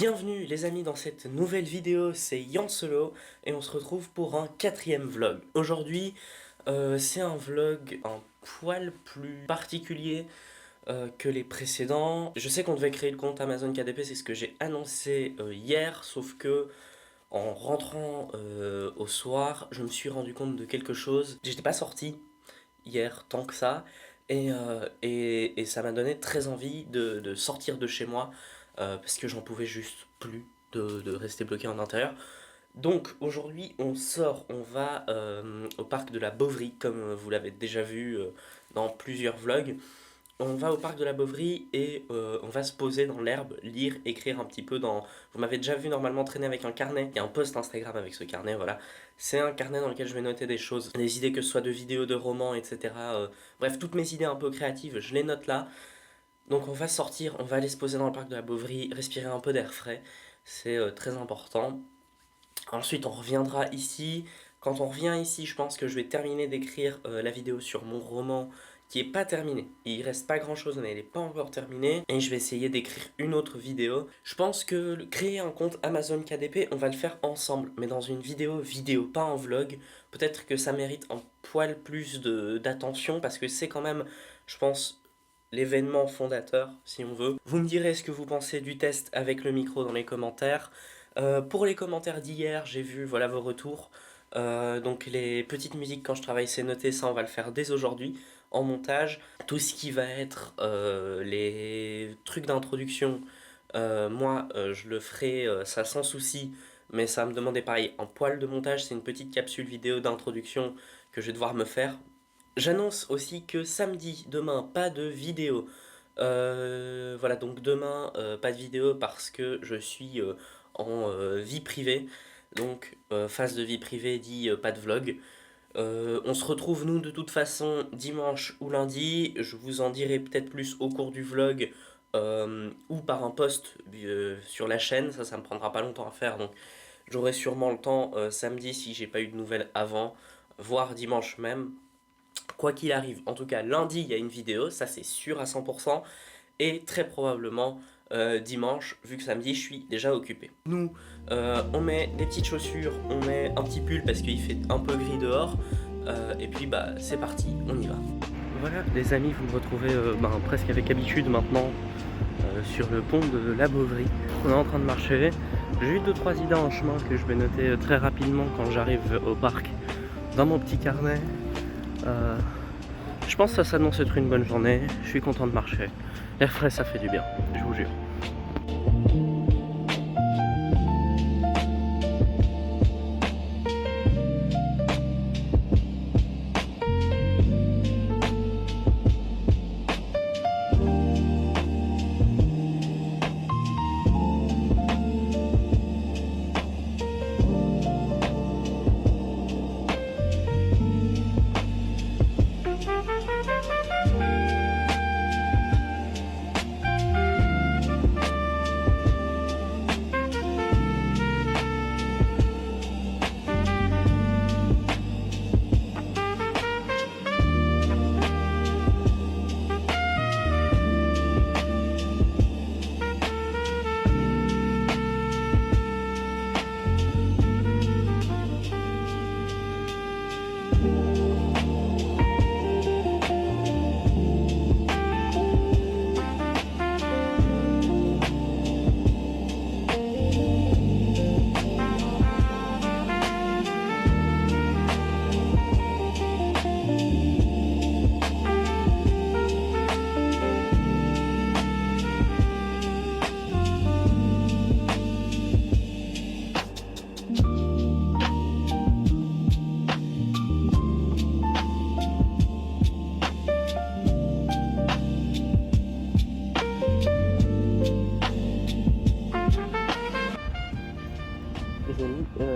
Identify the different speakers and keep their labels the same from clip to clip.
Speaker 1: Bienvenue les amis dans cette nouvelle vidéo, c'est Yan Solo et on se retrouve pour un 4e vlog. Aujourd'hui c'est un vlog un poil plus particulier que les précédents. Je sais qu'on devait créer le compte Amazon KDP, c'est ce que j'ai annoncé hier, sauf que en rentrant au soir, je me suis rendu compte de quelque chose. J'étais pas sorti hier tant que ça et ça m'a donné très envie de sortir de chez moi parce que j'en pouvais juste plus de rester bloqué en intérieur. Donc aujourd'hui on sort, on va au parc de la Bovry comme vous l'avez déjà vu dans plusieurs vlogs. On va au parc de la Bovry et on va se poser dans l'herbe, lire, écrire un petit peu dans... Vous m'avez déjà vu normalement traîner avec un carnet, il y a un post Instagram avec ce carnet, voilà. C'est un carnet dans lequel je vais noter des choses, des idées que ce soit de vidéos, de romans, etc. Bref, toutes mes idées un peu créatives, je les note là. Donc on va sortir, on va aller se poser dans le parc de la Bovry, respirer un peu d'air frais, c'est très important. Ensuite on reviendra ici. Quand on revient ici, je pense que je vais terminer d'écrire la vidéo sur mon roman qui est pas terminé. Il reste pas grand chose, mais elle est pas encore terminée. Et je vais essayer d'écrire une autre vidéo. Je pense que créer un compte Amazon KDP, on va le faire ensemble, mais dans une vidéo, pas en vlog. Peut-être que ça mérite un poil plus d'attention, parce que c'est quand même, je pense, l'événement fondateur, si on veut. Vous me direz ce que vous pensez du test avec le micro dans les commentaires. Pour les commentaires d'hier, j'ai vu voilà vos retours. Donc les petites musiques quand je travaille c'est noté, ça on va le faire dès aujourd'hui en montage. Tout ce qui va être les trucs d'introduction, moi je le ferai ça sans souci, mais ça va me demander pareil un poil de montage, c'est une petite capsule vidéo d'introduction que je vais devoir me faire. J'annonce aussi que samedi, demain, pas de vidéo. Voilà, donc demain, pas de vidéo parce que je suis en vie privée. Donc, phase de vie privée dit pas de vlog. On se retrouve nous de toute façon dimanche ou lundi. Je vous en dirai peut-être plus au cours du vlog ou par un post sur la chaîne. Ça me prendra pas longtemps à faire. Donc, j'aurai sûrement le temps samedi si j'ai pas eu de nouvelles avant, voire dimanche même. Quoi qu'il arrive, en tout cas lundi il y a une vidéo, ça c'est sûr à 100%, et très probablement dimanche, vu que samedi je suis déjà occupé. Nous, on met des petites chaussures, on met un petit pull parce qu'il fait un peu gris dehors, et puis bah c'est parti, on y va. Voilà les amis, vous me retrouvez presque avec habitude maintenant sur le pont de la Bovry. On est en train de marcher, j'ai eu 2-3 idées en chemin que je vais noter très rapidement quand j'arrive au parc dans mon petit carnet. Je pense que ça s'annonce être une bonne journée, je suis content de marcher. L'air frais ça fait du bien, je vous jure.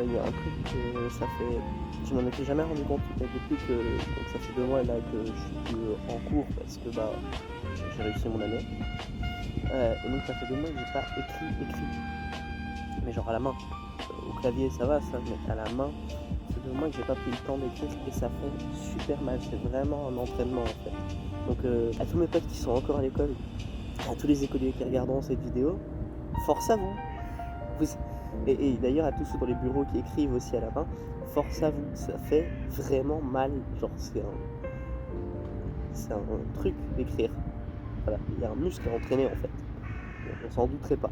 Speaker 1: Il y a un truc que ça fait, je m'en étais jamais rendu compte depuis que donc ça fait 2 mois là que je suis en cours parce que j'ai réussi mon année. Et donc ça fait 2 mois que j'ai pas écrit, mais genre à la main. Au clavier ça va ça, mais à la main, ça fait 2 mois que j'ai pas pris le temps d'écrire et ça fait super mal. C'est vraiment un entraînement en fait. Donc à tous mes potes qui sont encore à l'école, à tous les écoliers qui regarderont cette vidéo, force à vous.
Speaker 2: Vous et d'ailleurs à tous ceux dans les bureaux qui écrivent aussi à la main, force à vous, ça fait vraiment mal. Genre c'est un truc d'écrire. Voilà, il y a un muscle à entraîner en fait. On s'en douterait pas.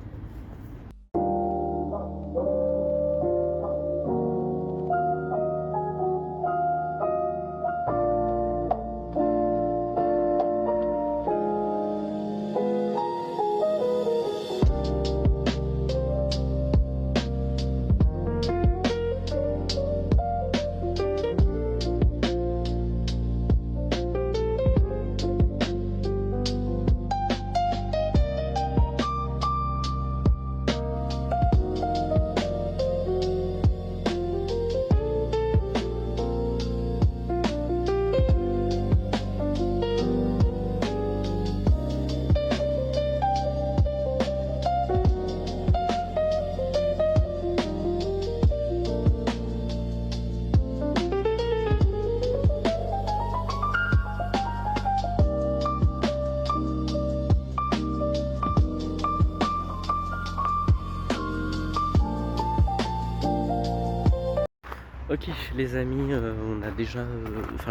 Speaker 1: Ok les amis,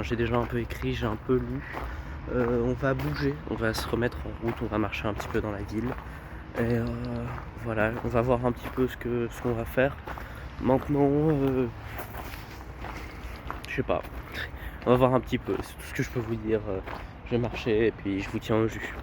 Speaker 1: j'ai déjà un peu écrit, j'ai un peu lu. On va bouger, on va se remettre en route, on va marcher un petit peu dans la ville. Et voilà, on va voir un petit peu ce qu'on va faire. Maintenant, je sais pas, on va voir un petit peu, c'est tout ce que je peux vous dire. Je vais marcher et puis je vous tiens au jus.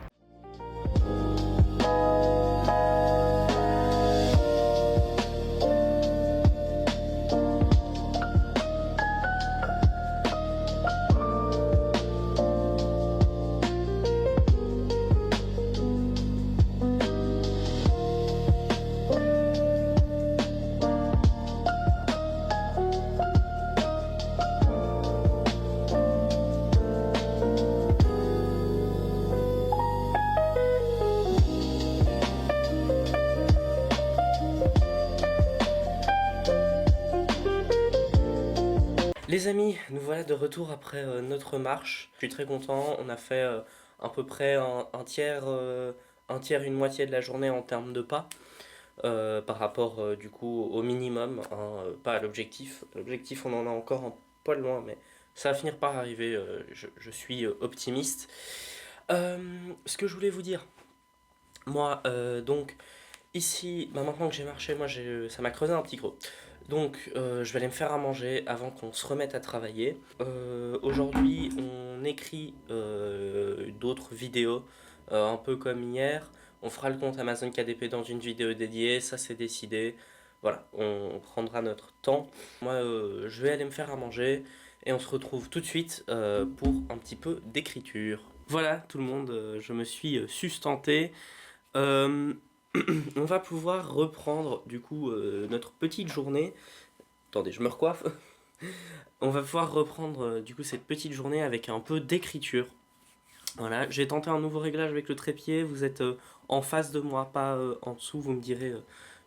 Speaker 1: Les amis, nous voilà de retour après notre marche. Je suis très content, on a fait à peu près un tiers, une moitié de la journée en termes de pas, par rapport du coup au minimum, hein, pas à l'objectif. L'objectif on en a encore un poil loin, mais ça va finir par arriver, je suis optimiste. Ce que je voulais vous dire, moi donc ici, bah, maintenant que j'ai marché, ça m'a creusé un petit creux. Donc, je vais aller me faire à manger avant qu'on se remette à travailler. Aujourd'hui, on écrit d'autres vidéos, un peu comme hier. On fera le compte Amazon KDP dans une vidéo dédiée, ça c'est décidé. Voilà, on prendra notre temps. Moi, je vais aller me faire à manger et on se retrouve tout de suite pour un petit peu d'écriture. Voilà, tout le monde, je me suis sustenté. Euh, on va pouvoir reprendre du coup notre petite journée. Attendez, je me recoiffe. On va pouvoir reprendre du coup cette petite journée avec un peu d'écriture. Voilà, j'ai tenté un nouveau réglage avec le trépied. Vous êtes en face de moi, pas en dessous. Vous me direz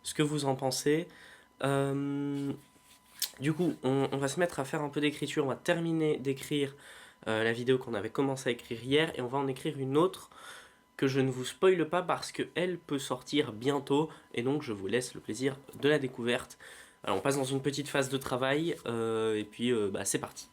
Speaker 1: ce que vous en pensez. Euh, du coup, on va se mettre à faire un peu d'écriture. On va terminer d'écrire la vidéo qu'on avait commencé à écrire hier et on va en écrire une autre que je ne vous spoile pas parce qu'elle peut sortir bientôt et donc je vous laisse le plaisir de la découverte. Alors on passe dans une petite phase de travail et puis bah, c'est parti.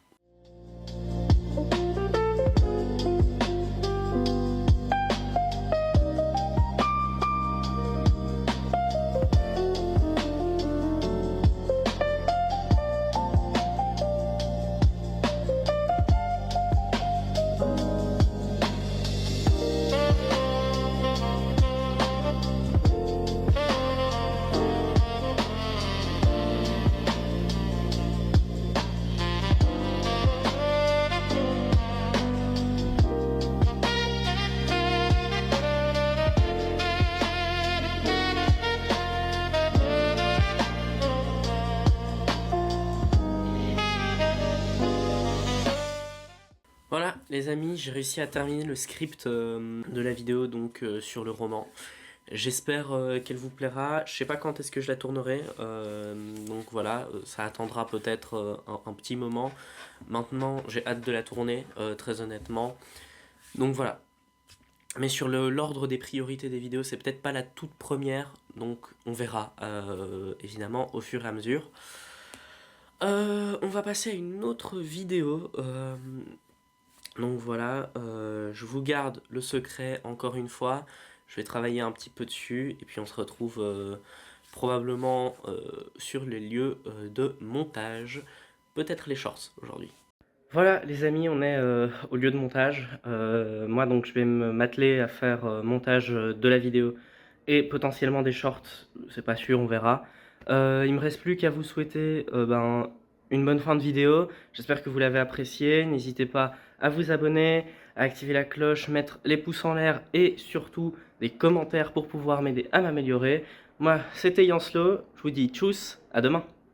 Speaker 1: Voilà les amis, j'ai réussi à terminer le script de la vidéo donc sur le roman. J'espère qu'elle vous plaira. Je sais pas quand est-ce que je la tournerai, donc voilà, ça attendra peut-être un petit moment. Maintenant, j'ai hâte de la tourner, très honnêtement. Donc voilà. Mais sur l'ordre des priorités des vidéos, c'est peut-être pas la toute première, donc on verra évidemment au fur et à mesure. On va passer à une autre vidéo. Donc voilà, je vous garde le secret encore une fois. Je vais travailler un petit peu dessus et puis on se retrouve probablement sur les lieux de montage. Peut-être les shorts aujourd'hui. Voilà les amis, on est au lieu de montage. Moi donc je vais m'atteler à faire montage de la vidéo et potentiellement des shorts, c'est pas sûr, on verra. Il me reste plus qu'à vous souhaiter une bonne fin de vidéo. J'espère que vous l'avez apprécié. N'hésitez pas à vous abonner, à activer la cloche, mettre les pouces en l'air et surtout des commentaires pour pouvoir m'aider à m'améliorer. Moi c'était Yanslo, je vous dis tchuss, à demain.